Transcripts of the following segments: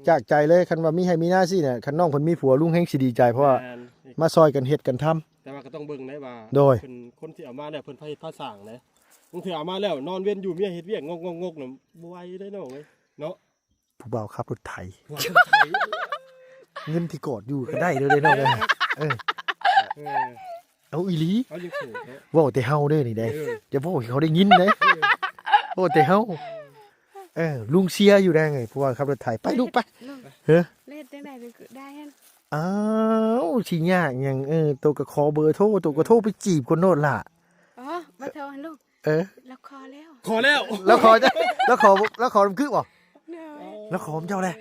จากใจเลยคันว่ามีให้มีหน้าสิเนี่ยคันน้องเพิ่นมีผัวลุงแฮงสิดีใจเพราะว่ามาซอยกันเฮ็ดกันทำแต่ว่าก็ต้องเบิ่งได้ว่าโดยเพิ่นคนที่เอามาแล้วเพิ่นพาเฮ็ดพาสร้างนะบางทีเอามาแล้วนอนเว้นอยู่เมียเฮ็ดเวียกงกๆน่ะบ่ไหวได้น้องเอ้ยเนาะ ผู้บ่าวขับรถไถ ว่าคนไทย เงินที่กอดอยู่ก็ได้เด้อน้องเอ้ยเออ เออ เอาอีหลี เอาจังซี่เนาะ เว้าแต่เฮาเด้อนี่เด้อย่าเว้าให้เขาได้ยินเด้เว้าแต่เฮาลุงเชียร์อยู่ได้ไงผู้บ่าวขับรถไถไปลูกไปเฮ้อ เล่นจังได๋ก็ได้หั่น อ้าวสิยากหยังตัวก็ขอเบอร์โทรตัวก็โทรไปจีบคนโน้นล่ะ อ๋อมาโทรให้ลูก แล้วขอแล้ว ขอแล้ว แล้วขอจะแล้วขอคือบ่ เนาะ แล้วขอเจ้าแหละ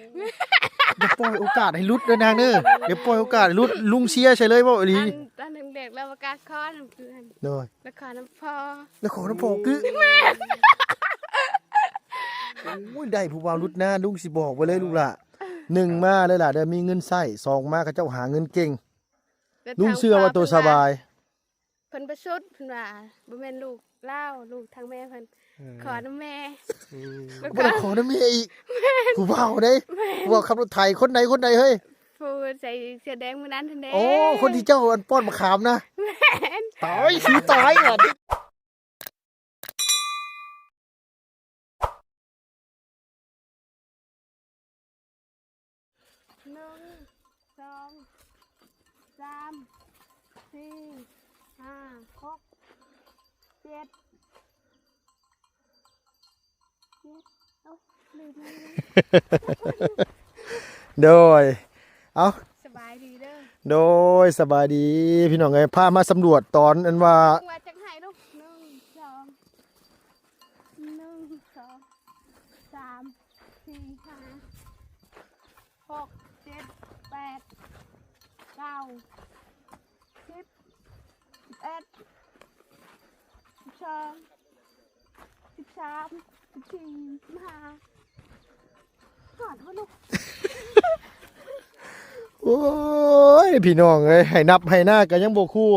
อย่าปล่อยโอกาสให้หลุดเด้อนางเด้ออย่าปล่อยโอกาสให้หลุดลุงเชียร์ใช่เลยบ่อีหลี ตอนเด็กๆเราประกาศขอน้ำเพื่อน โดย แล้วขอน้ำพอ แล้วขอน้ำพอคือโอ้ยได้ผู้บ่าวหลุดหน้าลุงสิบอกไว้เลยลูกล่ะ1มาเลยล่ะเด้อมีเงินใช้2มาเขาเจ้าหาเงินเก่งลุงเชื่อว่าตัวสบาย เพิ่นประชดเพิ่นว่าบ่แม่นลูกเล่าลูกทางแม่เพิ่นขอน้ำแม่แล้ว บ่ ก็ ได้ขอน้ำเมียอีกผู้บ่าวเด้ผู้บ่าวขับรถไถคนใดเฮ้ย ผู้ใส่เสื้อแดงมื้อนั้นทันเด้ โอ้คนที่เจ้าอันป้อนมะขามนะตายสิตายอ่ะ 1 2 3 4 5 6 7เอาลืมแล้ว โดยเอา สบายดีเด้อ โดยสบายดีพี่น้องไงพามาสำรวจตอนอันว่า ว่าจังไห้ลูกกอดว่าลูก โอ้ยพี่น้องเอ้ยให้นับให้หน้ากันยังบคู่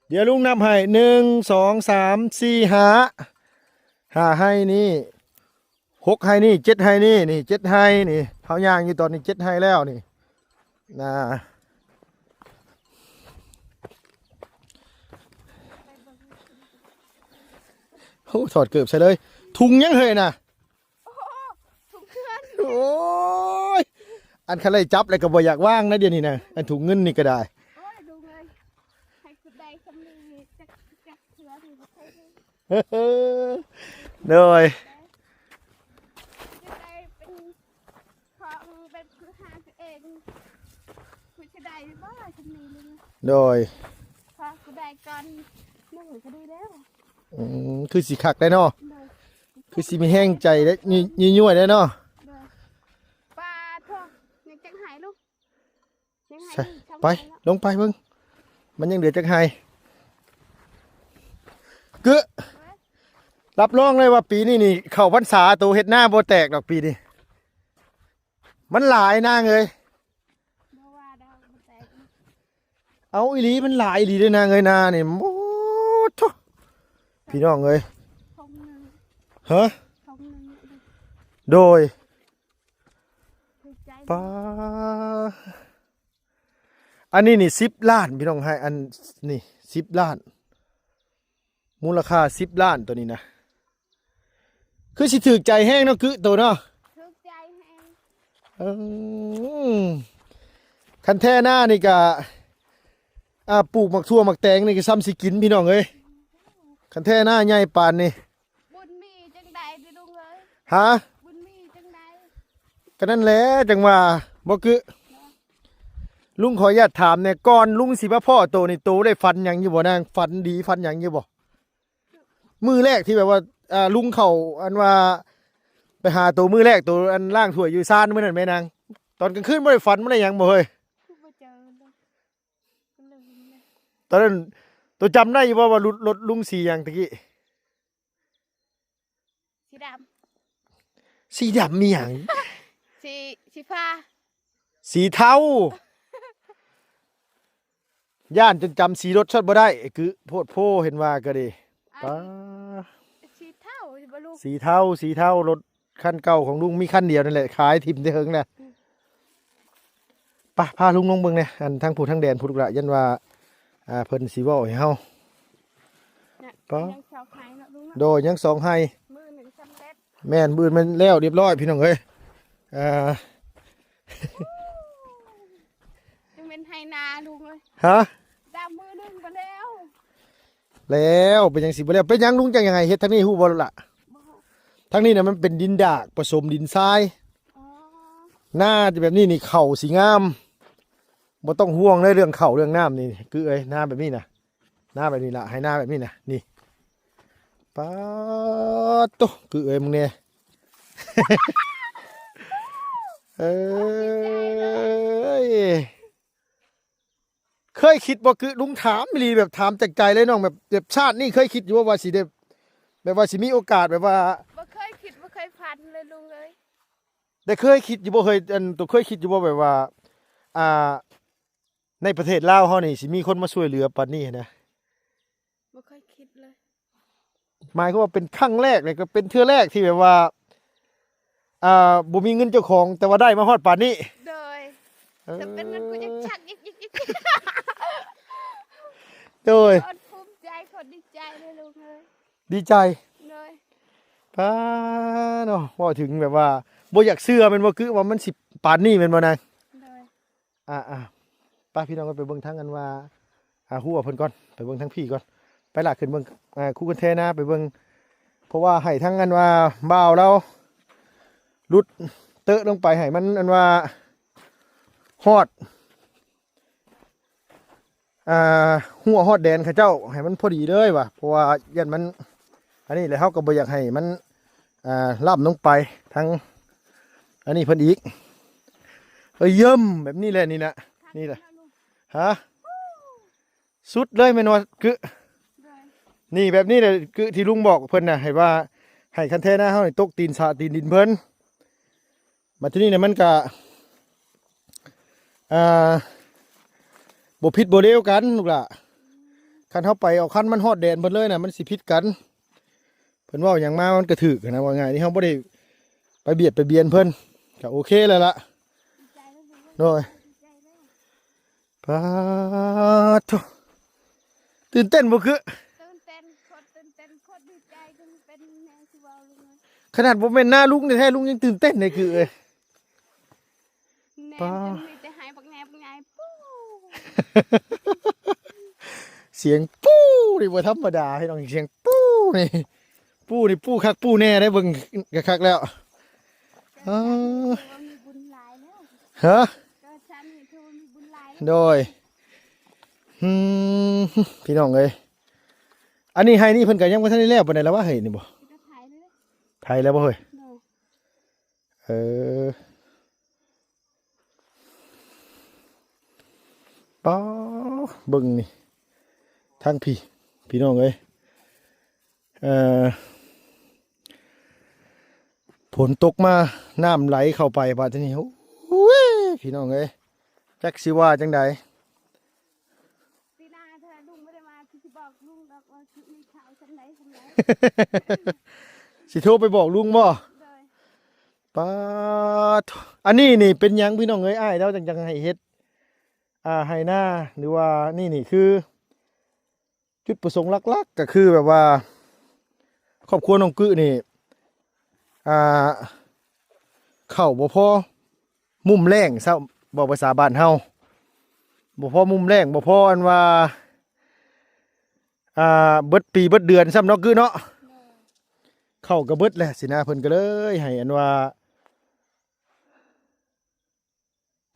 เดี๋ยวลุงนับให้1 2 3 4 5ให้นี่6ให้นี่7ให้นี่7ให้นี่เฮาย่างอยู่ตอนนี้7ให้แล้วนี่นะโอ้ถอดเกือบใช่เลยถุงยังเฮยน่ะ ทุกเพื่อน โอ้ยอันคันไล่จับอะไรก็บ่อยากว่างนะเดี๋ยวนี้นะอันถุงเงินนี่ก็ได้ โอ้ยดูเลยให้คุณได้สำลีจักเถื่อนี่บ่ใช่เลย โดย จะได้เป็นของเป็นคือหาตัวเองคุณจะได้บ่สำลีเลย โดย พอคุณได้ก่อนนึ่งก็ดีแล้ว คือสีขักได้เนาะ เลย คือสีมีแห้งใจได้ยั่วได้เนาะ เลยปลาทองยังจังหายลูกยังหาย ใช่ อยู่ช่อง ไป หนแล้ว ลงไปเบิ่งมันยังเหลือจักไห้กึรับรองเลยว่าปีนี้นี่เข้าพรรษาตัวเฮ็ดหน้าบ่แตกดอกปีนี้มันหลายนางเอ้ย บ่ว่าดาวบ่แตก เอาอีหลีมันหลายอีหลีเด้อนางเอ้ยนานี่โอ้โธ่พี่น้องเอ้ย ทงหนึ่ง ฮะ ทงหนึ่ง โดย คือใจ ป้าอันนี้นี่10 ล้านพี่น้องให้อันนี่10 ล้าน มูลค่า10 ล้านตัวนี้นะคือสิถือใจแห้งเนาะคือตัวเนาะ คือใจแห้ง คันแท่หน้านี่ก็ปลูกหมักทั่วหมักแตงนี่ก็ซ้ำสิกินพี่น้องเอ้ยคันแท่หน้าใหญ่ปานนี่ บุญมีจังใดไปลุงเลย ฮะ บุญมีจังใด ก็นั่นแหละจังว่าบ่คือลุงขออนุญาตถามเนี่ยก่อนลุงสิมาพ่อโตนี่โตได้ฟันหยังอยู่บ่นางฟันดีฟันหยังอยู่บ่มือแรกที่แบบว่าลุงเข้าอันว่าไปหาตัวมือแรกตัวอันล่างถ้วยอยู่ซ่านมื้อนั้นแม่นางตอนกลางคืนบ่ได้ฟันบ่ได้หยังบ่เฮ้ย คือบ่เจอเลยก็ลืมเลย ตอนนั้นตัวจำได้อยู่ว่ารถลุงสีอย่างตะกี้ สีด สีดำมีอย่าง ำสีฟ้า สีเทาย่านจนจำสีรถชดบ่ได้ไอ้คือโพดโพเห็นว่าก็ดี อั ป้าน สีเท่าบ่ลูก สีเทารถคันเก่าของลุงมีคันเดียวนั่นแหละขายทิมได้เฮิงน่ะ พาลุงลงเบิ่งเนี่ยอันทั้งผู้ทั้งแดนผู้ลูกหลานยันว่าเพิ่นสิเว้าให้เฮา น่ะ ปะ ยังชาวไทยเนาะลุงเนาะ โดยยังสองให้ มือหนึ่งสำเร็จ แม่นบืนมันแล้วเรียบร้อยพี่น้องเอ้ยอ่า ยังเป็นไฮนาลุงเลย ฮะ ดาวมือหนึ่งไปแล้ว แล้วเป็นยังสิบ่แล้วเป็นยังลุงจังยังไงเฮ็ดทางนี้ฮู้บ่ล่ะ บ่ฮู้ ทางนี้น่ะมันเป็นดินดากผสมดินทราย อ๋อ หน้าจะแบบนี้นี่เข่าสีงามบ่ต้องห่วงเลยเรื่องเข่าเรื่องน้ำนี่คือเอ้ยหน้าแบบนี้นะหน้าแบบนี้ล่ะให้หน้าแบบนี้นะนี่ป๊าดโตคือเอ้ยมึงเนี่ย เอ้ยเคยคิดบ่คือลุงถามอีหลีแบบถามจากใจเลยน้องแบบชาตินี่เคยคิดอยู่ว่าสิได้แบบว่าสิมีโอกาสแบบว่า บ่เคยคิดบ่เคยฝันเลยลุงเลย ได้เคยคิดอยู่บ่เคยตัวเคยคิดอยู่บ่แบบว่าอ่าในประเทศลาวเฮานี่สิมีคนมาช่วยเหลือปานนี้นะ บ่เคยคิดเลย หมายความว่าเป็นครั้งแรกเลยก็เป็นเทื่อแรกที่แบบว่าบ่มีเงินเจ้าของแต่ว่าได้มาฮอดปานนี้ โดยจะเป็นเงินกูจะชักยิก โดย คนภูมิใจคนดีใจเลยลุงเลย ดีใจ โดย ป้าเนาะว่าถึงแบบว่าบ่อยากเชื่อแมันบ่คือว่ามันสิปานนี้แม่นบ่นาง โดย ป้าพี่น้องก็ไปเบิ่งทางกันว่าฮู้ว่าเพิ่นก่อนไปเบิ่งทางพี่ก่อนไปล่ะขึ้นเบิ่งคู่กันแท้นะไปเบิ่งเพราะว่าให้ทางกันว่าบ่าวเราลุดเตอะลงไปให้มันอันว่าฮอดหัวฮอดแดนเขาเจ้าให้มันพอดีเลยว่ะเพราะว่ายันมันอันนี้แหละเฮาก็บ่อยากให้มันล่ำลงไปทั้งอันนี้เพิ่นอีกเยิ่มแบบนี้แหละนี่นะนี่แหละฮะสุดเลยแม่นว่าคือ โดย นี่แบบนี้แหละคือที่ลุงบอกเพิ่นน่ะให้ว่าให้คันแท้หน้าเฮานี่ตกตีนสะตีนดินเพิ่นมาที่นี่เนี่ยมันก็บ่ผิดบ่เดียวกันลูกล่ะคันเฮาไปเอาคันมันฮอดแดนเพิ่นเลยน่ะมันสิผิดกันเพิ่นเว้าหยังมามันก็ถูกนะว่าง่ายนี่เฮาบ่ได้ไปเบียดไปเบียนเพิ่นก็โอเคแล้วล่ะ ดีใจเลยลุงเลย โดย ดีใจเลย ปาดโถตื่นเต้นบ่คือ ตื่นเต้นโคตรดีใจจนเป็นแนวที่ว่าลุงเลย ขนาดบ่แม่นหน้าลุงแท้ๆลุงยังตื่นเต้นเลยคือเอ้ย แน ป้า มจนมีแต่หายปักแนบไงปู้ เสียงปู้นี่บ่ธรรมดาพี่น้องเสียงปู้นี่ปู้นี่ปู้คักปู้แน่ได้เบิ่งคักๆแล้วอ๋อ ถือว่ามีบุญหลายแล้ว ฮะ ก็ฉันนี่ถือว่ามีบุญหลายแล้ว โดยพี่น้องเอ้ยอันนี้ให้นี่เพิ่นก็ยังบ่ทันได้แล้วปานใดแล้วว่าเฮ้ยนี่บ่ จะถ่ายเลย ไทยแล้วบ่เฮ้ย โดย เออป๊าเบิ่งนี่ทางพี่น้องเอ้ยฝนตกมาน้ำไหลเข้าไปบาดทีนี้โอ้ยพี่น้องเอ้ยจักสิว่าจังใด ปีหน้าถ้าลุงไม่ได้มาพี่จะบอกลุงดอกว่ามีข่าวฉันไหน สิโทรไปบอกลุงบ่ โดย ป๊าดอันนี้นี่เป็นหยังพี่น้องเอ้ยอ้ายแล้วจังให้เฮ็ดให้หน้าหรือว่านี่คือ จุดประสงค์หลักๆก็คือแบบว่าครอบครัวน้องกึนี่เข้าบ่พอมุมแรงซะบอกภาษาบ้านเฮาบ่พอมุมแรงบ่พออันว่าเบิดปีเบิดเดือนซ้ำเนาะกึเนาะ โดย เข้าก็เบิดแหละสินะเพิ่นก็เลยให้อันว่า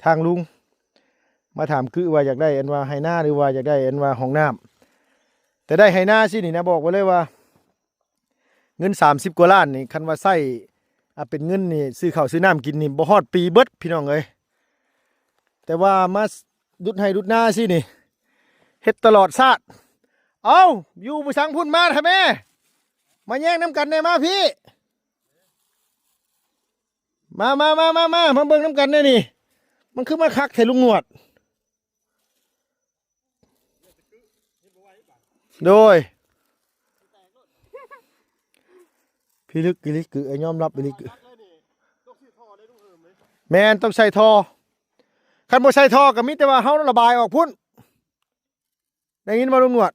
ทางลุงมาถามกึว่าอยากได้อันว่าให้หน้าหรือว่าอยากได้อันว่าห้องน้ำแต่ได้ให้หน้าสินี่นะบอกไว้เลยว่า เงิน30 กว่าล้านนี่คันว่าใส่เป็นเงินนี่ซื้อข้าวซื้อน้ำกินนี่บ่ฮอดปีเบิดพี่น้องเอ้ยแต่ว่ามาดุดให้ดุดหน้าสินี่เฮ็ดตลอดชาติเอ้าอยู่ผู้สังพุ่นมาทำแม่มาแย่งน้ำกันได้มาพี่มาเบิ่งน้ำกันได้นี่มันคือมาคักแถลุงหนวดโดยพี่ลึกกิลิกคือไอ้ยอมรับกิลิกแมนต้องใส่ทอ คันบ่ใส่ท่อก็มีแต่ว่าเฮาระบายออกพุ่นได้ยินบ่ลุงหนวด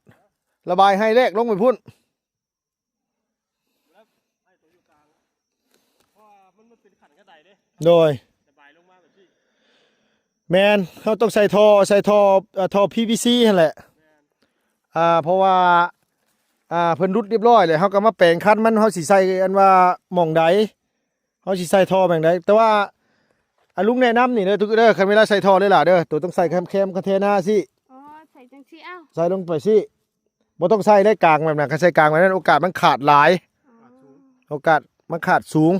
ระบายให้แรกลงไปพุ่น เพราะว่ามันเป็นขันกระไดเด้ โดย ระบายลงมาแบบนี้ แมนเขาต้องใส่ท่อ PVC นั่นแหละเพราะว่าเพิ่นรุดเรียบร้อยเลยเฮาก็มาแปลงคันมันเฮาสิใส่อันว่าหม่องใดเฮาสิใส่ท่อแบ่งใดแต่ว่าลุงแนะนำนี่เด้อทุกเด้อคันเวลาใส่ท่อเด้อล่ะเด้อตัวต้องใส่แคมคอนเทนเนอร์สิ อ๋อใส่จังซี่เอ้า ใส่ลงไปสิบ่ต้องใส่ได้กลางแบบนั้นคันใส่กลางแบบนั้นโอกาสมันขาดหลาย อ๋อ โอกาสมันขาดสูง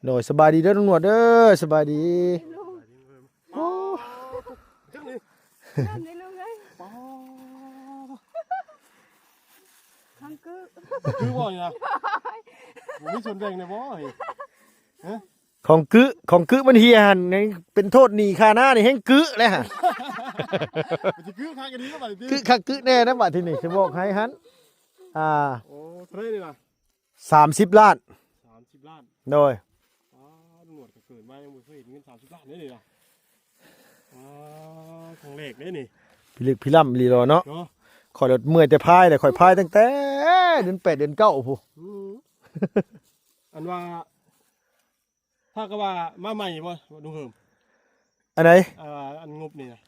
โดยสบายดีเด้อลุงหนวดเด้อสบายดี ลุง โอ้ จังนี้ เริ่มได้ลุงเอ้ย ปอ ทังกึก คือบ่นี่นะผมมีส่วนแบ่งในบ่เฮ้ย ของกึมันเฮียหันนี่เป็นโทษหนีค่าหน้านี่แฮงกึเลยฮะ มันสิคือทางกันนี้ก็บ่ได้ กึคักกึแน่นะบัดทีนี้จะบอกให้หันโอ้เท่าไหร่นี่ล่ะ 30 ล้าน 30 ล้าน โดย อ๋อหนวดก็เกิดมายังบ่เคยเห็นเงิน30 ล้านนี่ล่ะอ๋อของเลขนี่ พิลึกพิล่ำลีรอเนาะ เนาะ ข่อยรถเมื่อยแต่พายแต่ข่อยพายตั้งแต่เดือน8เดือน9ผู้ อันว่าถ้าก็ว่ามาใหม่บ่ลุงเฮิม อันไหน อันงบนี่นะ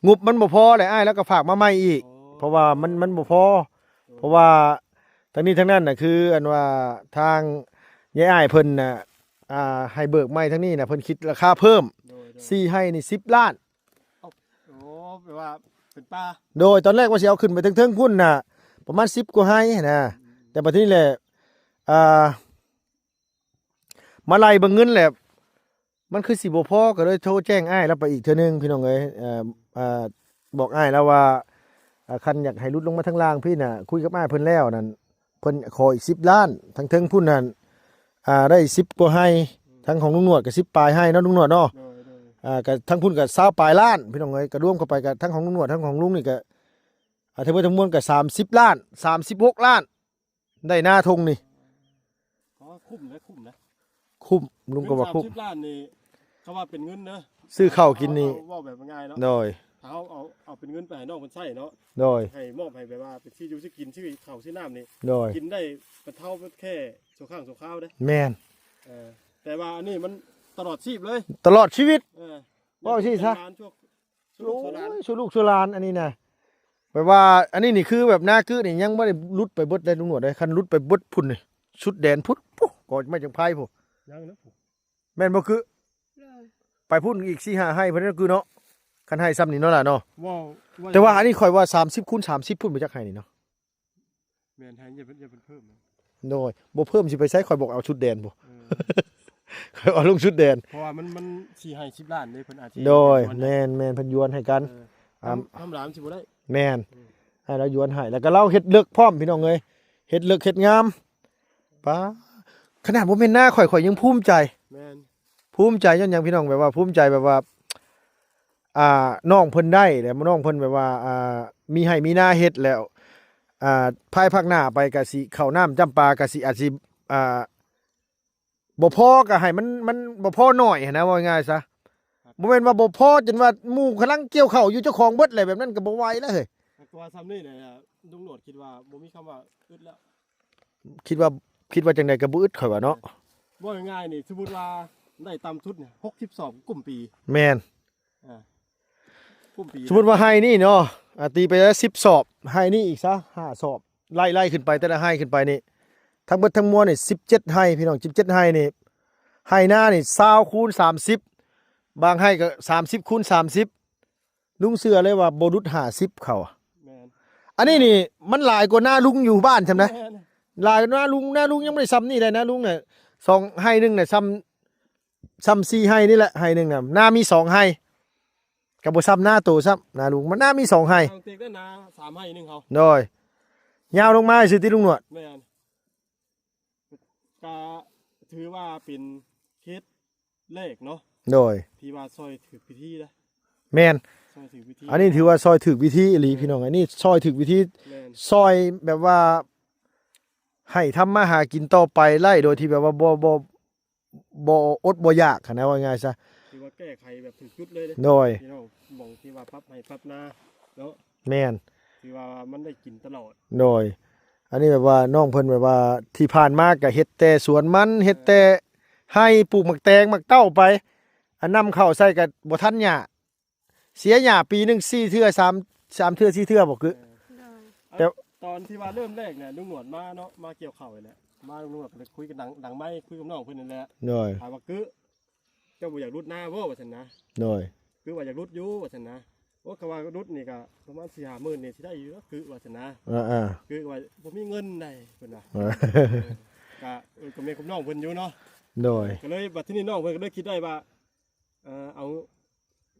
งบมันบ่พอเลยอ้ายแล้วก็ฝากมาใหม่อีก เพราะว่ามันบ่พอเพราะว่าทั้งนี้ทั้งนั้นน่ะคืออันว่าทางยายอ้ายเพิ่นน่ะให้เบิกใหม่ทั้งนี้น่ะเพิ่นคิดราคาเพิ่ม โดย สี่ให้นี่10 ล้าน โอ้แปลว่าเป็นป้า โดยตอนแรกว่าสิเอาขึ้นไปถึงพุ่นน่ะประมาณ10กว่าให้นะแต่บัดนี้แหละมาไล่เบิ่งเงินแหละมันคือสิบ่พอก็เลยโทรแจ้งอ้ายแล้วไปอีกเทื่อนึงพี่น้องเอ้ยบอกอ้ายแล้วว่าคันอยากให้ลุดลงมาทางล่างพี่น่ะคุยกับอ้ายเพิ่นแล้วนั่นเพิ่นขออีก10 ล้านทั้งเทิงพุ่นนั่นได้10กว่าให้ทั้งของลุงหนวดก็10ปลายให้เนาะลุงหนวดเนาะ โดย ก็ทั้งพุ่นก็20ปลายล้านพี่น้องเอ้ยก็รวมเข้าไปก็ทั้งของลุงหนวดทั้งของลุงนี่ก็ทั้งหมดทั้งมวลก็30 ล้าน36 ล้านได้หน้าทงนี่ อ๋อคุ้มนะคุ้มนะ คุ้มลุงก็ว่าคุ้ม 30 ล้านนี่เขาว่าเป็นเงินเนอะ ซื้อข้าวกินนี่ ว่าแบบง่ายเนาะ โดย ถ้าเอาเป็นเงินไปให้น้องเพิ่นใช้เนาะ โดย ให้มอบให้แบบว่าเป็นที่อยู่ที่กินที่ข้าวที่น้ำนี่ โดย กินได้เป็นเท่าแค่ชั่วข้างชั่วคราวเด้ แม่น แต่ว่าอันนี้มันตลอดชีพเลย ตลอดชีวิต เออ ว่าสิซะ ช่วง โอ้ โซลาร์ ยชูลูกชูหลานอันนี้นะแปลว่าอันนี้นี่คือแบบหน้าคือนี่ยังบ่ได้ลุดไปเบิดได้ลุงหนวดได้คันลุดไปเบิดพุ่นนี่ชุดแดนพุทธปุ๊ก็ไม่จังไผพุ่น ยังนะผม แม่นบ่คือ เลย ไปพุ่นอีก4-5ให้เพิ่นก็คือเนาะคันให้ซ้ำนี่เนาะล่ะเนาะ ว่า แต่ว่าอันนี้ข่อยว่า30คูณ30พุ่นไปจักให้นี่เนาะ แม่นให้อย่าเพิ่นเพิ่มนะ โดยบ่เพิ่มสิไปใช้ข่อยบอกเอาชุดแดนบ่ เออ ข่อยเอาลงชุดแดน เพราะว่ามันสิให้10 ล้านเลยเพิ่นอาจสิ โดยแม่นเพิ่นยวนให้กัน ทำหลามสิบ่ได้ แม่นให้เรายวนให้แล้วก็เราเฮ็ดเลิกพร้อมพี่น้องเอ้ยเฮ็ดเลิกเฮ็ดงามป้าขนาดบ่แม่นหน้าข่อยยังภูมิใจ แม่น ภูมิใจย้อนหยังพี่น้องแบบว่าภูมิใจแบบว่าน้องเพิ่นได้แล้วน้องเพิ่นแบบว่ามีให้มีหน้าเฮ็ดแล้วภายภาคหน้าไปก็สิเข้าน้ำจำปาก็สิอาจสิบ่พอก็ให้มันบ่พอน้อยหั้นนะว่าง่ายซะบ่แม่นว่าบ่พอจนว่าหมู่กำลังเกี่ยวข้าวอยู่เจ้าของเบิดเลยแบบนั้นก็บ่ไหวแล้วเฮ้ย ตัวซ้ำนี่เนี่ยลุงโหนดคิดว่าบ่มีคำว่าอึดแล้ว คิดว่าจังไดก็บ่อึดข่อยว่าเนาะ ว่าง่ายๆนี่สมมุติว่าได้ต่ำสุดเนี่ย62กลุ่มปี แม่น กลุ่มปี สมมุติว่าให้นี่เนาะตีไปแล้ว10สอบให้นี่อีกซะ5สอบไล่ขึ้นไปแต่ละให้ขึ้นไปนี่ทั้งเบิดทั้งมวลนี่17ให้พี่น้อง17ให้นี่ให้หน้านี่20คูณ30บางให้ก็30คูณ30ลุงเชื่อเลยว่าบ่ดุด50เข้าอะ แม่น อันนี้นี่มันหลายกว่าหน้าลุงอยู่บ้านใช่ไหม แม่น หลายกว่าหน้าลุงยังไม่ได้ซ้ำนี่เลยนะลุงเนี่ย2ให้หนึงเนี่ยซ้ำ4ให้นี่แหละให้หนึงน่ะหน้ามี2ให้ก็บ่ซ้ำหน้าโตซ้ำหน้าลุงมันหน้ามี2ให้ ทางเต็กได้นา3ให้นึงเขา โดยยาวลงมาสิที่ลุงหนวด แม่นก็ถือว่าเป็นเคสเลขเนาะ โดย ที่ว่าซอยถือพิธีนะ แม่น ซอยถือพิธี อันนี้ถือว่าซอยถึกวิธีอีหลีพี่น้องอันนี้ซอยถึกวิธี แม่น ซอยแบบว่าให้ทำมาหากินต่อไปไล่โดยที่แบบว่าบ่อดบ่อยากหั้นนะว่าง่ายซะ ถือว่า มาแก้ไขแบบถึงจุดเลยเด้ โดย พี่น้องหม่องที่ว่าปรับให้ปรับนาเนาะ แม่น ที่ว่ามันได้กินตลอด โดย อันนี้แบบว่าน้องเพิ่นแบบว่าที่ผ่านมาก็เฮ็ดแต่สวนมันเฮ็ดแต่ให้ปลูกหมักแตงหมักเต้าไปอันนำเข้าใส่ก็บ่ทันหญ้าเสียหญ้าปีหนึง4เทื่อ3เทื่อ4เทื่อบ่คือ โดย ตอนที่ว่าเริ่มแรกเนี่ยลุงหนวดมาเนาะมาเกี่ยวข้าวนี่แหละมาลุงหนวดก็เลยคุยกันดังไม้คุยกับน้องเพิ่นนั่นแหละ โดย ถามว่าคือเจ้าบ่อยากรุดหน้าบ่ว่าซั่นนะ โดย คือว่าอยากรุดอยู่ว่าซั่นนะโอ้ก็ว่ารุดนี่ก็ประมาณ4-5หมื่นนี่สิได้อยู่เนาะคือว่าซั่นนะ อ่า คือว่าบ่มีเงินได้เพิ่นว่า ๆ ก็แม่กับน้องเพิ่นอยู่เนาะ โดย ก็เลยบัดทีนี้น้องเพิ่นก็เลยคิดได้ว่าเอ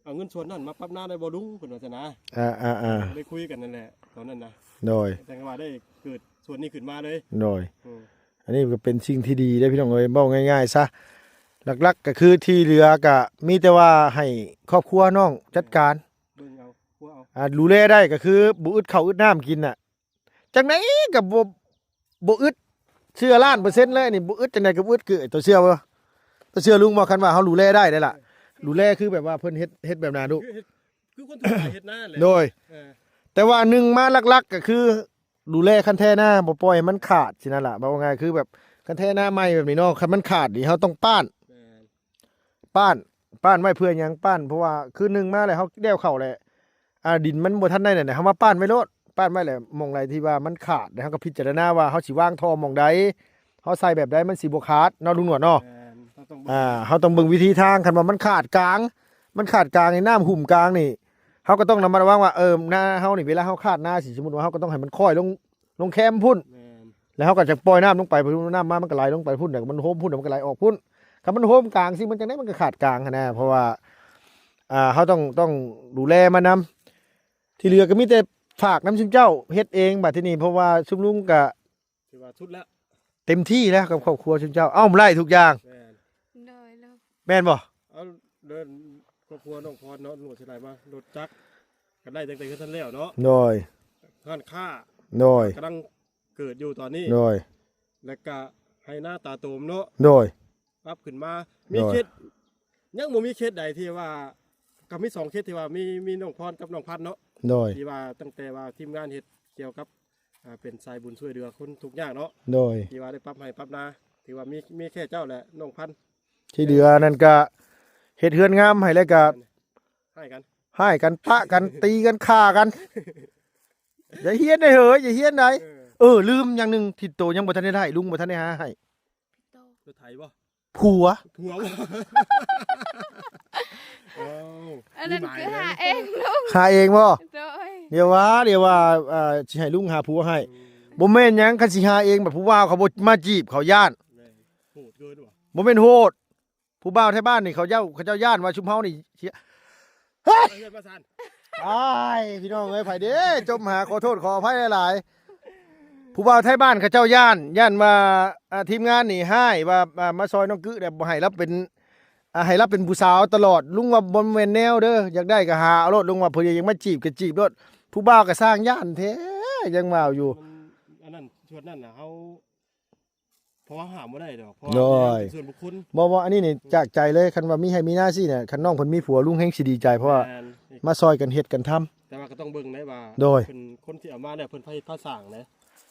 าเงินส่วนนั้นมาปรับหน้าได้บ่ลุงเพิ่นว่าซั่นนะ อ่า ได้คุยกันนั่นแหละตอนนั้นนะ โดย แต่ว่าได้เกิดส่วนนี้ขึ้นมาเลย โดย อืม อันนี้ก็เป็นสิ่งที่ดีได้พี่น้องเอ้ยเบ้าง่ายๆซะหลักๆก็คือที่เหลือก็มีแต่ว่าให้ครอบครัวน้องจัดการ เบิ่งเอาพัวเอา ดูแลได้ก็คือบ่อึดข้าวอึดน้ำกินน่ะจังไดก็บ่อึดเชื่อล้านเปอร์เซ็นต์เลยนี่บ่อึดจังไดก็บ่อึดคือไอ้ตัวเชื่อบ่ตัวเชื่อลุงบ่คันว่าเฮาดูแลได้ได้ล่ะดูแลคือแบบว่าเพิ่นเฮ็ดแบบนั้นดู คือคนทั่วไปเฮ็ดหน้าแหละ โดย เออ แต่ว่าหนึ่งมาหลักๆก็คือดูแลคันแท้หน้าบ่ปล่อยให้มันขาดสินั่นล่ะว่าง่ายคือแบบคันแท้หน้าใหม่แบบนี้เนาะคันมันขาดนี่เฮาต้องป้าน แม่น ป้านไว้เพื่อหยังป้านเพราะว่าคือหนึ่งมาแล้วเฮาเดี่ยวเข้าแหละดินมันบ่ทันได้นั่นน่ะเฮามาป้านไว้โลดป้านไว้แหละหม่องใดที่ว่ามันขาดแล้วเฮาก็พิจารณาว่าเฮาสิวางท่อหม่องใดเฮาใส่แบบใดมันสิบ่ขาดเนาะลุงหนวดเนาะ แม่นเราต้อง เฮาต้องเบิ่งวิธีทางคันว่ามันขาดกลางในน้ำหุ่มกลางนี่เฮาก็ต้องระมัดระวังว่าหน้าเฮานี่เวลาเฮาคาดหน้าสิสมมุติว่าเฮาก็ต้องให้มันค่อยลงแคมพุ่น แม่น แล้วเฮาก็จะปล่อยน้ำลงไปพุ่นน้ำมามันก็ไหลลงไปพุ่นเดี๋ยวมันโฮมพุ่นเดี๋ยวมันก็ไหลออกพุ่นคันมันโฮมกลางสิมันจังได๋มันก็ขาดกลางหั้นนะเพราะว่าเฮาต้องดูแลมันนำที่เหลือก็มีแต่ฝากน้ำชุมเจ้าเฮ็ดเองบัดทีนี้เพราะว่าชุมลุงก็ ถือว่าชุดแล้ว เต็มที่แล้วกับครอบครัวชุมเจ้าเอ้าไล่ทุกอย่าง แม่น โดยโดย แม่นบ่ เอาเดินครอบครัวน้องพรเนาะหนวดสิไหลมารถจักรก็ได้ตั้งแต่ขึ้นทันแล้วเนาะ โดย ท่านค่า โดย กำลังเกิดอยู่ตอนนี้ โดย แล้วก็ให้หน้าตาโตมเนาะ โดย ปรับขึ้นมามี โดย เคสยังบ่มีเคสใดที่ว่าก็มี2เคสที่ว่ามีน้องพรกับน้องพัดเนาะ โดย ที่ว่าตั้งแต่ว่าทีมงานเฮ็ดเกี่ยวกับเป็นสายบุญช่วยเหลือคนทุกข์ยากเนาะ โดย ที่ว่าได้ปรับให้ปรับนาที่ว่ามีแค่เจ้าแหละน้องพันธุ์ ที่เหลือนั่นก็เฮ็ดเฮือนงามให้แล้วก็ ให้กัน ให้กันปะกันตีกันฆ่ากัน อย่าเฮียนได้เหอะอย่าเฮียนได้ ลืมอย่างหนึงที่โตยังบ่ทันได้ลุงบ่ทันได้หาให้ พี่โต รถไถบ่ ผัว หัวบ่อ้าว อันนั้น มีหมาย คือ เลย หาเองลูก หาเองบ่ โดย เดี๋ยวว่าสิให้ลุงหาผัวให้บ่แม่นหยังคันสิหาเองแบบผู้บ่าวเขาบ่มาจีบเขาย่าน แม่โหดเกินว่ะ บ่แม่นโหดผู้บ่าวแถวบ้านนี่เขาเจ้าย่านว่าชุมเฮานี่เสีย เฮ้ยประสาน อ้ายพี่น้องเอ้ยไผเด้จมหาขอโทษขออภัยหลายๆผู้บ่าวไทยบ้านเขาเจ้าย่านว่าทีมงานนี่ให้ว่ามาซอยน้องกึแบบบ่ให้รับเป็นให้รับเป็นผู้สาวตลอดลุงว่าบ่แม่นแนวเด้ออยากได้ก็หาเอาโลดลุงว่าเพิ่นยังมาจีบก็จีบโลดผู้บ่าวก็สร้างย่านแท้ยังว่าอยู่ มันอันนั้นชวนนั่นน่ะเฮาเพราะว่าหามบ่ได้ดอกเพราะ โด ว่าย เป็นส่วนบุคคล บ่อันนี้นี่จากใจเลยคันว่ามีให้มีหน้าซี่เนี่ยคันน้องเพิ่นมีผัวลุงแฮงสิดีใจเพราะว่า แม่น มาซอยกันเฮ็ดกันทำ แต่ว่าก็ต้องเบิ่งได้ว่า โดย เพิ่นคนที่เอามาเนี่ยเพิ่นภาษาสร้างนะ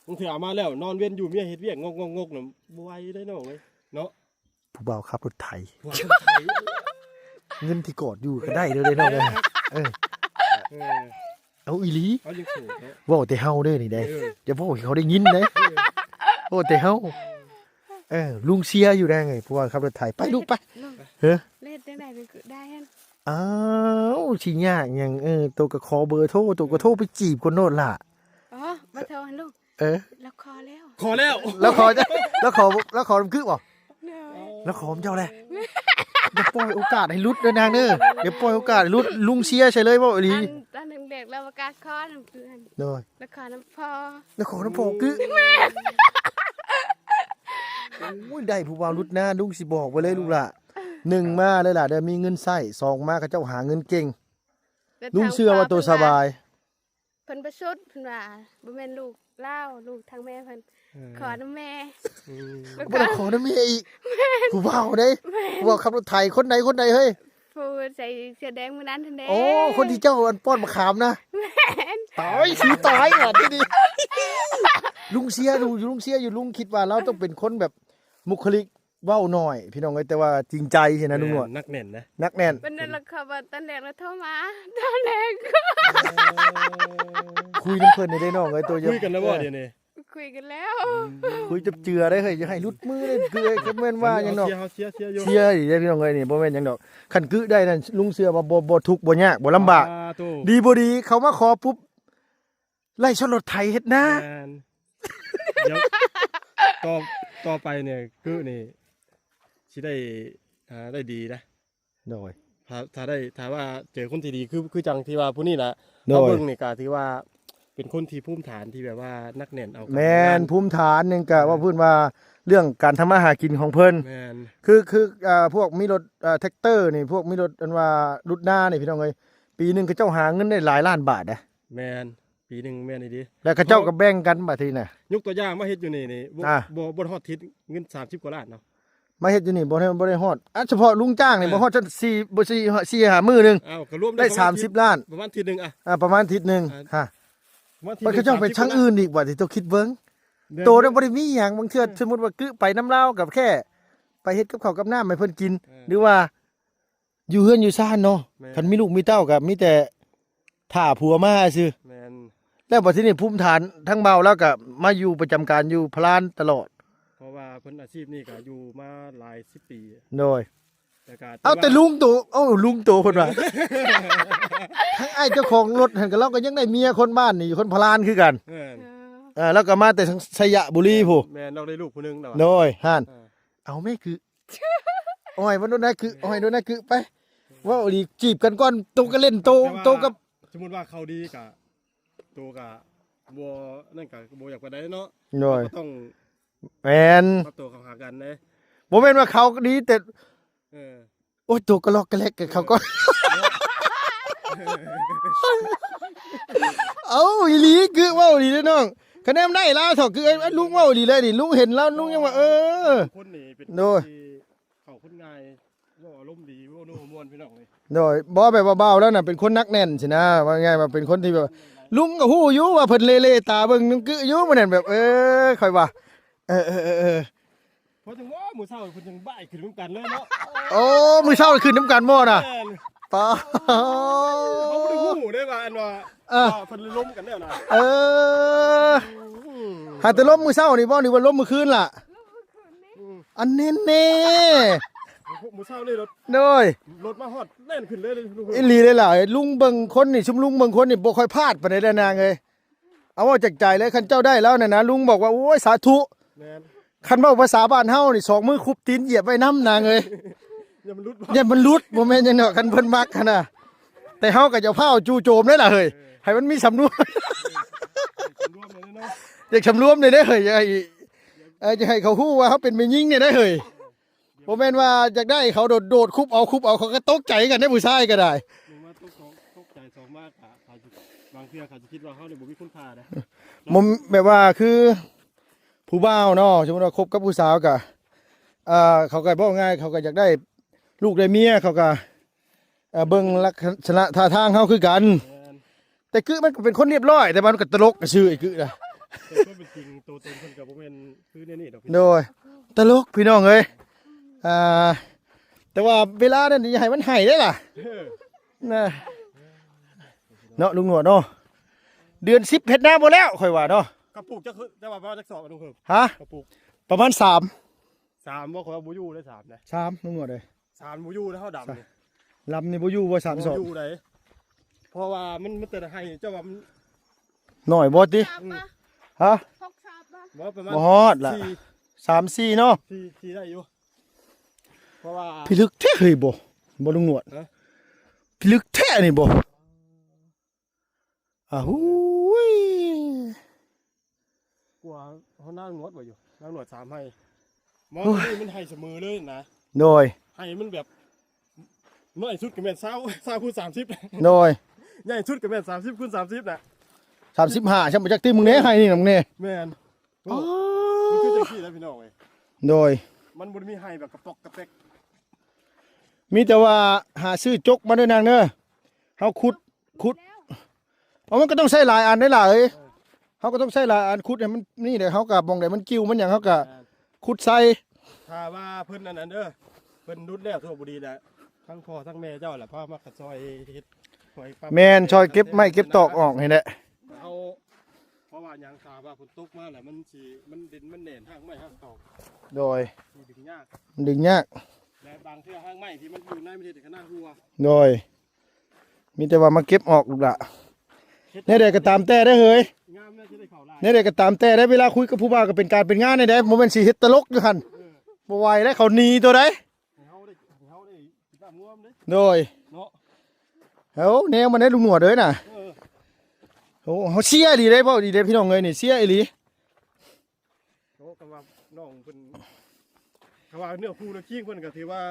บางทีเอามาแล้วนอนเวียนอยู่เมียเฮ็ดเวียกงกๆน่ะบ่ไหวได้น้องเอ้ยเนาะ ผู้บ่าวขับรถไถ หัวคนไทย เงินที่กอดอยู่ก็ได้เด้อเลยน้องเอ้ย เออ เอาอีหลี เอายังโสดเนาะ เว้าแต่เฮาเด้อนี่เด้ เออ อย่าเว้าให้เขาได้ยินเด้เว้าแต่เฮาลุงเชียร์อยู่ได้ไงผู้บ่าวขับรถไถไปลูกไป ลูก เฮ้อ เล่นจังได๋ก็ได้หั่น อ้าวสิยากหยังตัวก็ขอเบอร์โทรตัวก็โทรไปจีบคนโน่นล่ะ อ๋อมาโทรให้ลูก เออ แล้วคอแล้ว ขอแล้ว แล้วขอน้ำคือบ่ เนย แล้วขอผมเจ้าแหละอย่าปล่อยโอกาสให้ลุดเด้อนางเด้ออย่าปล่อยโอกาสให้ลุดลุงเชียร์ใช่เลยบ่อีหลี ตอนเด็กๆเราประกาศคอน้ำเกลือน โดย แล้วคอน้ำพอ แล้วขอน้ำพอคือโอ้ยได้ผู้บ่าวรุดหน้าลุงสิบอกไว้เลยลูกล่ะหนึ่งมาเลยล่ะเดี๋ยวมีเงินใช้สองมาเขาเจ้าหาเงินเก่ง แล้ว ลุงเชื่อว่าตัวสบาย เพิ่นประชดเพิ่นว่าบ่แม่นลูกเล่าลูกทางแม่เพิ่นขอน้ำแม่แล้ว บ่ได้ขอน้ำเมียอีกผู้บ่าวเด้ผู้บ่าวขับรถไถคนใดเฮ้ย ผู้ใส่เสื้อแดงมื้อนั้นทันเด้ โอ้คนที่เจ้าอันป้อนมะขามนะตายสิตายว่ะที่นี่ลุงเสียดูอยู่ลุงเสียอยู่ลุงคิดว่าเราต้องเป็นคนแบบบุคลิกเว้าหน่อย พี่น้องเอ้ยแต่ว่าจริงใจใช่นะลุงหนวด นักแน่นนะ นักแน่น วันนั้นเราเข้ามาตอนแรกเราโทรมาตอนแรก คุยน้ำเพลินได้น้องเอ้ยตัวเยอะ คุยกันแล้วบ่เดี๋ยวนี้ คุยกันแล้ว คุยจับเจือได้เฮ้ยอย่าให้หลุดมือเลยคือไอ้ก็แม่นว่าหยังดอก เสียอยู่ เชียร์ดิได้พี่น้องเอ้ยนี่บ่แม่นหยังดอกคันกึได้นั่นลุงเสือว่าบ่ทุกข์บ่ยากบ่ลำบาก ตู้ ดีบ่ดีเขามาขอปุ๊บไล่ชนรถไถเฮ็ดหน้า แม่นเดี๋ยวต่อไปเนี่ยคือนี่สิได้ดีนะ โดย ถ้าว่าเจอคนที่ดีคือจังที่ว่าผู้นี้ล่ะ โดย เอาเบิ่งนี่ก็ถือว่าเป็นคนที่ภูมิฐานที่แบบว่านักแน่นเอา แม่นภูมิฐานหนึงก็ว่าพูดว่าเรื่องการทำมาหากินของเพิ่น แม่น คือพวกมีรถแท็กเตอร์นี่พวกมีรถอันว่ารุดหน้านี่พี่น้องเอ้ยปีหนึงเขาเจ้าหาเงินได้หลายล้านบาทนะ แม่นปีหนึงแม่นอีดี แล้วเขาเจ้าก็แบ่งกันบัดทีน่ะ ยกตัวอย่างมาเฮ็ดอยู่นี่บ่ อ่า บ่ฮอดทิศเงิน30กว่าล้านเนาะ มาเฮ็ดอยู่นี่บ่ได้ฮอดอ่ะเฉพาะลุงจ้างนี่บ่ฮอดจัง4บ่4 5มื้อหนึง อ้าวก็รวม ได้ ประณ 30 ล้าน ประมาณทิศหนึงอ่ะ ประมาณอาทิศหนึง อ่า ฮะ ประมาณทิศ มันเขาเจ้าไปทางอื่นอีกบัดที่ต้องคิดเบิ่ง โตแล้วบ่ได้มีหยังบางเทื่อสมมุติว่าไปน้ำลาวกับแค่ ไปเฮ็ดกับข้าวกับน้ำให้เพิ่นกิน หรือว่า อยู่เฮือนอยู่ซ่านเนาะคันมีลูกมีเต้าก็มีแต่ท่าผัวมาซื่อ แม่น แล้วบัดทีนี้ภูมิฐานทั้งเบาแล้วก็มาอยู่ประจำการอยู่พลานตลอด เพราะว่าเพิ่นอาชีพนี้ก็อยู่มาหลาย10 ปี โดย แต่ก็ เอาแต่ลุงโตลุงโตเพิ่นว่า ทั้งไอ้เจ้าของรถหั่นก็เราก็ยังได้เมียคนบ้านนี่คนพลานคือกัน แม่น แล้วก็มาแต่ทางสยบุรีผู้ แม่นเราได้ลูกผู้หนึงแล้ว โดยห่าน อ่า เอาแม่คือ อ้อยวันนู้นนะคืออ้อยนู้นนะคือไปว่าเอาดีจีบกันก่อนโตก็เล่นโตกับ สมมุติว่าเขาดีก็ตัวก็บ่นั่นก็บ่อยากไปได้เนาะ โดย ก็ต้อง แมน ปรับตัวเข้าหากันนะ บ่แม่นว่าเขาดีแต่ เออ โอ้ยตัวกระลอกกระเล็กกับเขาก็ เอาอีหลีคือว่าอีหลีเด้อน้องคะแนนได้แล้วเถอะคือไอ้ลุงว่าอีหลีเลยนี่ลุงเห็นแล้วลุงยังว่าคนนี่เป็น โดย ที่เขาคนง่ายว่าอารมณ์ดีว่าโน้มวนพี่น้องเลย โดยบ่แบบว่าเบาแล้วน่ะเป็นคนนักแน่นสินะว่าไงว่าเป็นคนที่แบบลุงก็ฮู้อยู่ว่าเพิ่นเล่ๆตาเบิ่งนึงกึอยู่มันนั่นแบบค่อยว่าเออ เพราะจังว่ามื้อเช้าเพิ่นจังบ่ายขึ้นร่วมกันเลยเนาะ โอ้มื้อเช้าขึ้นน้ำกันบ่น่ะ แม่น ปา เขาบ่ได้ฮู้ได้ว่าอันว่าว่าเพิ่นล้มกันแล้วนะ หาแต่ล้มมื้อเช้านี่บ่หรือว่าล้มมื้อคืนล่ะ อันเน้นแน่ มื้อเช้านี่รถ โดย มาฮอดแล่นขึ้นเลยลูก อีหลีเลยล่ะลุงเบิ่งคนนี่ชุมลุงเบิ่งคนนี่บ่ค่อยพลาดปานใดแล้วนางเอ้ยเอาว่าจากใจเลยคันเจ้าได้แล้วน่ะนะลุงบอกว่าโอ้ยสาธุ แม่น คันเว้าภาษาบ้านเฮานี่สองมือคุบตีนเหยียบไว้น้ำนางเอ้ย อย่ามันรุดบ่ อย่ามันหลุดบ่แม่นจังเนาะคันเพิ่นมักหั่นน่ะแต่เฮาก็จะเผาจู่โจมได้ล่ะเฮ้ยให้มันมีสำนวน รวมเลยเนาะ อยากสำรวมเลยได้เฮ้ยจะให้เขาฮู้ว่าเขาเป็นแม่ยิงเนี่ยได้เฮ้ยบ่แม่นว่าอยากได้เขาโดดคุบเอาเขาก็ตกใจกันได้ผู้ชายก็ได้ หนึ่งว่าตกใจสองมากอะเขาจะบางเทื่อเขาจะคิดว่าเขาเนี่ยบ่มีคุณค่านะ มุมแบบว่าคือผู้บ่าวเนาะสมมุติว่าคบกับผู้สาวก็เขาก็บอกง่ายเขาก็อยากได้ลูกได้เมียเขาก็เบิ่งลักษณะท่าทางเขาคือกัน แม่น แต่คือมันก็เป็นคนเรียบร้อยแต่มันก็ตลกชื่อไอ้คือนะ แต่ก็เป็นจริงตัวตนเพิ่นก็บ่แม่นคือในนี่ดอกพี่ โดยตลกพี่น้องเอ้ยแต่ว่าเวลานั้นอย่าให้มันให้ได้ล่ะ เออ นะเนาะลุงหนวดเนาะเดือน10เฮ็ดนาบ่แล้วค่อยว่าเนาะ กระปุกจะคือจะว่าจักสอบอันนู้นเพิ่ม ฮะ กระปุก ประมาณ3 3บ่ขอยว่าบ่อยู่ได้3นะ 3ลุงหนวดเอ้ย 3บ่อยู่แล้วเฮาดำนี่ ลำนี่บ่อยู่บ่3 บ่ สอบ อยู่ได้เพราะว่ามันแต่ให้เจ้าว่ามัน หน่อยบ่ติ ทราบปะ ฮะ พกทราบปะ บ่ประมาณ บ่ฮอดล่ะ 3-4เนาะ 4ได้อยู่เพราะว่า พิลึกแท้เฮ้ยบ่ลุงหนวด ฮะ พิลึกแท้นี่บ่หูย กลัวเฮานั่งหนวดบ่อยู่นั่งหนวด3ให้หมอนี่มันให้เสมอเลยนะ โดย ให้มันแบบน้อยสุดก็แม่น20คูณ30 โดย ใหญ่สุดก็แม่น30คูณ30น่ะ 35ฉันบ่จักติมึงแน่ให้นี่นำแน่ แม่นโอ้มันคือจังซี่แล้วพี่น้องเอ้ย โดย มันบ่ได้มีให้แบบกระปอกกระแปก มีแต่ว่าหาซื้อจกมาเด้อนางเด้อเฮาขุด แล้ว เอามันก็ต้องใช้หลายอันได้ล่ะเอ้ยเฮาก็ต้องใช้หลายอันขุดให้มันนี่เด้อเฮาก็มองได้มันกิ้วมันหยังเฮาก็ขุดใส่ ถ้าว่าเพิ่นอันนั้นเด้อเพิ่นนุดแล้วทั่วบุรีแหละทั้งพ่อทั้งแม่เจ้าแหละพามาขัดซอยเฮ็ดซอยปั๊บ แม่นช่วยเก็บไม้เก็บตอกออกให้แหละ เอาเพราะว่าหยังถามว่าฝนตกมาแหละมันสิมันดินมันแน่นห้างไม้ห้างตอก โดย มันดึงยาก มันดึงยาก และบางเทื่อห้างไม้ที่มันอยู่ในประเทศขนาดหัว โดย มีแต่ว่ามาเก็บออกลูกละเนี่ยเด็กก็ตามแต่ได้เฮ้ย งามน่าจะได้เข้าลาย เนี่ยเด็กก็ตามแต่ได้เวลาคุยกับผู้บ่าวก็เป็นการเป็นงานได้โมเมนต์สิเฮ็ดตลกอยู่หั่นบ่ไหวแล้วเขาหนีตัวใด ให้เฮาได้ติดตามงวมเด้ โดย เนาะ เฮาแนวมันได้ลุงหนวดเด้อน่ะ เออ โอ้เฮาเสียอีหลีได้บ่ดีเด้พี่น้องเอ้ยนี่เสียอีหลี โอ้คำว่าน้องเพิ่นคำว่าเนื้อคู่เนื้อขี้เพิ่นก็ถือว่า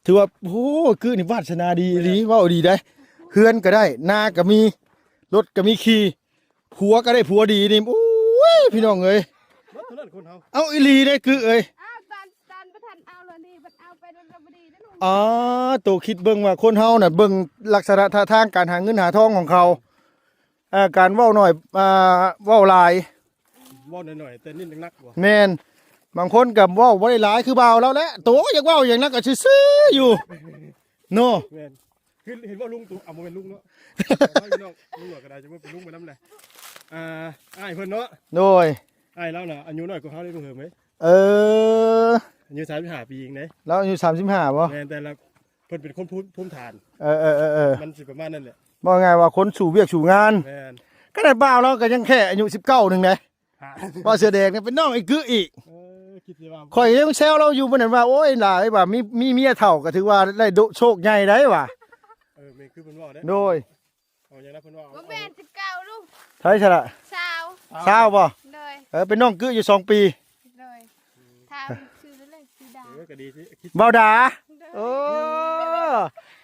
ถือว่าโอ้คือนี่วาสนาดีอีหลีเว้าดีได้เฮือนก็ได้นาก็มีรถก็มีขี่ผัวก็ได้ผัวดีนี่โอ้ยพี่น้องเอ้ย เท่านั้นคนเฮา เอาอีหลีได้คือเอ้ย อ้าวตอนประทันเอาเลยนี่มันเอาไปโดนระบดีนะลุง อ๋อตัวคิดเบิ่งว่าคนเฮาน่ะเบิ่งลักษณะท่าทางการหาเงินหาทองของเขาการเว้าน้อยเว้าหลาย บ่หน่อยๆแต่นี่นักๆว่ะ แม่นบางคนก็เว้าบ่ได้หลายคือบ่าวเราแหละตัวอยากเว้าอย่างนั้นก็ซื่อๆอยู่โน แม่นเห็นว่าลุงตู่บ่แม่นลุงเนาะให้พี่น้องลุงหนวดก็ได้จะว่าเป็นลุงไปนำแหละอ้ายเพิ่นเนาะ โดย อ้ายเราน่ะอายุน้อยกว่าเขาได้ลุงเหิมไหม เออ อายุ35ปีเองเด้ เราอายุ35บ่ แม่นแต่ละเพิ่นเป็นคนภูมิฐาน เออมันสิประมาณนั้นแหละ บ่ไงว่าคนสู่เวียกสู่งาน แม่น ก็ได้บ่าวเราก็ยังแค่อายุ19นึงเด้ หา ว่าเสือแดงเนี่ยเป็นน้องไอ้กึอีก คิดสิว่า ข่อยยังแซวเราอยู่มื้อนั้นว่าโอ้ยหลายว่ามีเมียเฒ่าก็ถือว่าได้โชคใหญ่ได้ว่ะ แม่นคือเพิ่นว่าเด้ โดย เอาอย่างนั้นเพิ่นว่า บ่แม่น19ลุง ใช่ฉะละ สาว เศร้าบ่ เลย เป็นน้องกึอยู่2 ปี เลยถามชื่อเลยสีดา ก็ดีสิคิด เบาดา เลย โอ้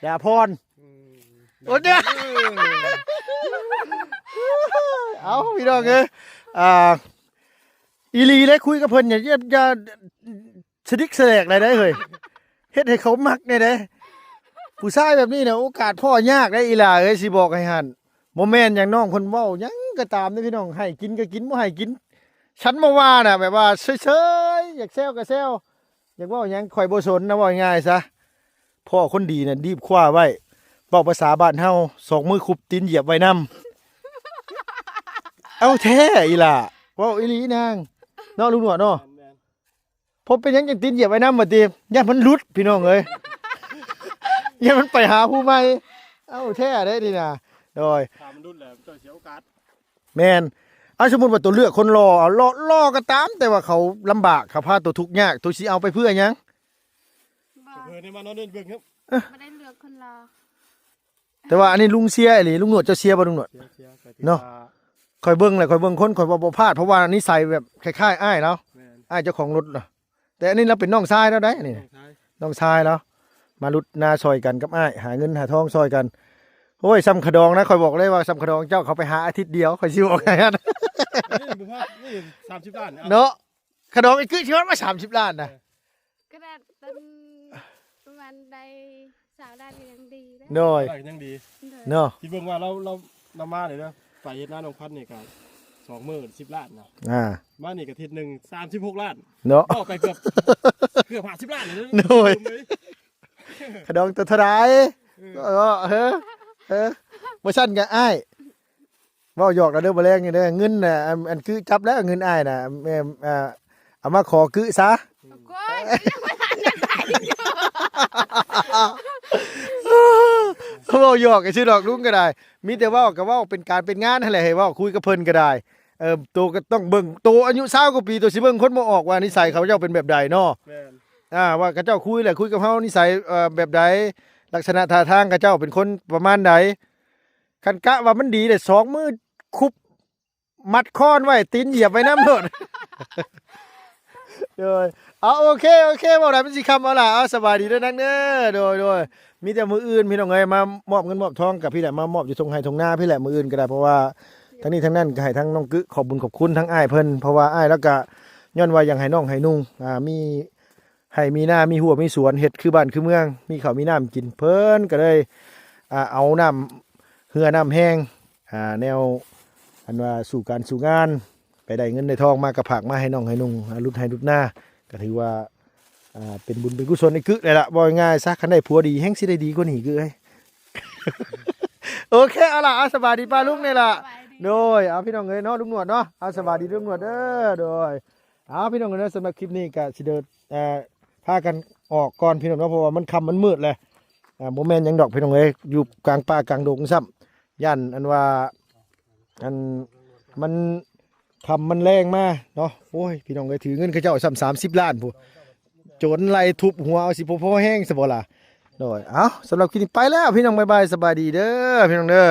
ดาพร อืม โอ้เด้อ เอาพี่น้องเอ้ยอีหลีเลยคุยกับเพิ่นอย่าสดิกแสลกอะไรได้เฮ้ยเฮ็ดให้เขามักได้เด้ผู้ชายแบบนี้เนี่ยโอกาสพ่อยากได้อีหล่าเอ้ยสิบอกให้หั่นบ่แม่นอย่างน้องเพิ่นเว้าหยังก็ตามเด้อพี่น้องให้กินก็กินบ่ให้กินฉันบ่ว่าน่ะแบบว่าเฉยๆอยากแซวก็แซวอยากเว้าหยังข่อยบ่สนนะว่าง่ายๆซะพ่อคนดีน่ะรีบคว้าไว้เว้าภาษาบ้านเฮาสองมือคุบตีนเหยียบไว้นำ เอาแท้อีหล่าเว้าอีหลีนางเนาะลุงหนวดเนาะ แม่น ผมเป็นหยังจังตีนเหยียบไว้นำบ่ติย่ามันหลุดพี่น้องเอ้ย อย่ามันไปหาผู้ใหม่เอาแท้ได้ดิน่ะโดย ถามมันรุ่นแหละเจ้าเสียโอกาส แม่นเอาสมมุติว่าตัวเลือกคนรอเอารอก็ตาม แต่ว่าเขาลำบากเขาพาตัวทุกข์ยากตัวสิเอาไปเพื่อหยัง บ่ เพิ่นนี่มานอนเดินเบิ่งครับ ไม่ได้เลือกคนรอ แต่ว่าอันนี้ลุงเสียอีหลีลุงหนวดเจ้าเสียบ่ลุงหนวด เสียก็ เนาะ คอยเบิ่งแหละคอยเบิ่งคนคอยบ่พลาดเพราะว่านิสัยแบบคล้ายๆอ้ายแล้ว แม่น อ้ายเจ้าของรถน่ะแต่อันนี้เราเป็นน้องชายแล้วได้นี่ ต้องใช้ น้องชายแล้วมาลุดนาซอยกันกับอ้ายหาเงินหาทองซอยกันโอ้ยซ้ำขะดองนะคอยบอกเลยว่าซ้ำขะดองเจ้าเขาไปหาอาทิตย์เดียวคอยสิบอกให้นะ นี่บุพานี่30ล้านเอา เนาะขะดองอีกคือชีวิตมา30 ล้านนะ กระดาษต้นประมาณใดสาวด้านก็ยังดีนะ โดย ได้ยังดี เลย เนาะ ที่เบิ่งว่าเรามาเลยนะไปเฮ็ดหน้าน้องพัดนี่ก็2มื้อ10ล้านนะ มานี่ก็ทิศหนึง36ล้าน เนาะ เอาไปเกือบ50ล้านเลย โอ้ย ขะดองตัวเท่าไหรบ่ซั่นก็อ้ายเว้าหยอกแล้วเด้อบ่แรงนี่เด้อเงินน่ะอันคือจับแล้วเงินอ้ายน่ะแม่เอามาขอคือซะ โอ้ยยังไม่ทันจะใส่อยู่ เขาเว้าหยอกก็ชื่อดอกลุงก็ได้ มีแต่เว้าก็เว้าเป็นการเป็นงานนั่นแหละให้เว้าคุยกับเพิ่นก็ได้โตก็ต้องเบิ่งโตอายุ20กว่าปีโตสิเบิ่งคนบ่ออกว่านิสัยเขาเจ้าเป็นแบบใดเนาะ แม่น ว่าเขาเจ้าคุยแหละคุยกับเฮานิสัยแบบใดลักษณะท่าทางเขาเจ้าเป็นคนประมาณใดคันกะว่ามันดีได้2มือคุบมัดค้อนไว้ตีนเหยียบไว้น้ำโดด โดยเอาโอเคบ่ได้เป็นสิคำเอาล่ะเอาสบายดีเด้อนักเด้อโดยมีแต่มืออื่นพี่น้องเอ้ยมามอบเงินมอบทองกับพี่แหละมามอบอยู่ตรงไห้ตรงหน้าพี่แหละมืออื่นก็ได้เพราะว่าทั้งนี้ทั้งนั้นก็ให้ทั้งน้องกึขอบคุญทั้งอ้ายเพิ่นเพราะว่าอ้ายแล้วก็ย้อนว่าอย่างให้น้องให้นุ่งมี ให้มีหน้ามีหัวมีสวนเฮ็ดคือบ้านคือเมืองมีข้าวมีน้ำกินเพิ่นก็เลยเอาน้ำเหือน้ำแห้งแนวอันว่าสู่การสู่งานไปได้เงินได้ทองมากระผักมาให้น้องให้นุ่งรุ่นให้รุ่นหน้าก็ถือว่าเป็นบุญเป็นกุศลในกึเลยล่ะบ่ง่ายซะคันได้ผัวดีแฮงสิได้ดีกว่านี้กึเอ้ย โอเคเอาล่ะสบายดีป้าลุงนี่ล่ะ สบายดี โดยเอาพี่น้องเอ้ยเนาะลุงหนวดเนาะเอาสบายดีลุงหนวดเด้อโดยเอาพี่น้องเอ้ยเนาะสำหรับคลิปนี้ก็สิเดินพากันออกก่อนพี่น้องเนาะเพราะว่ามันค่ำมันมืดเลยบ่แม่นหยังดอกพี่น้องเอ้ยอยู่กลางป่ากลางดงซ้ำย่านอันว่าอันมันค่ำมันแรงมาเนาะโอ้ยพี่น้องเอ้ยถือเงินเขาเจ้าซ้ำ30 ล้านผู้โจรไล่ทุบหัวเอาสิพอแห้งซะบ่ล่ะโดยเอาสำหรับคลิปนี้ไปแล้วพี่น้องบ๊ายบายสบายดีเด้อพี่น้องเด้อ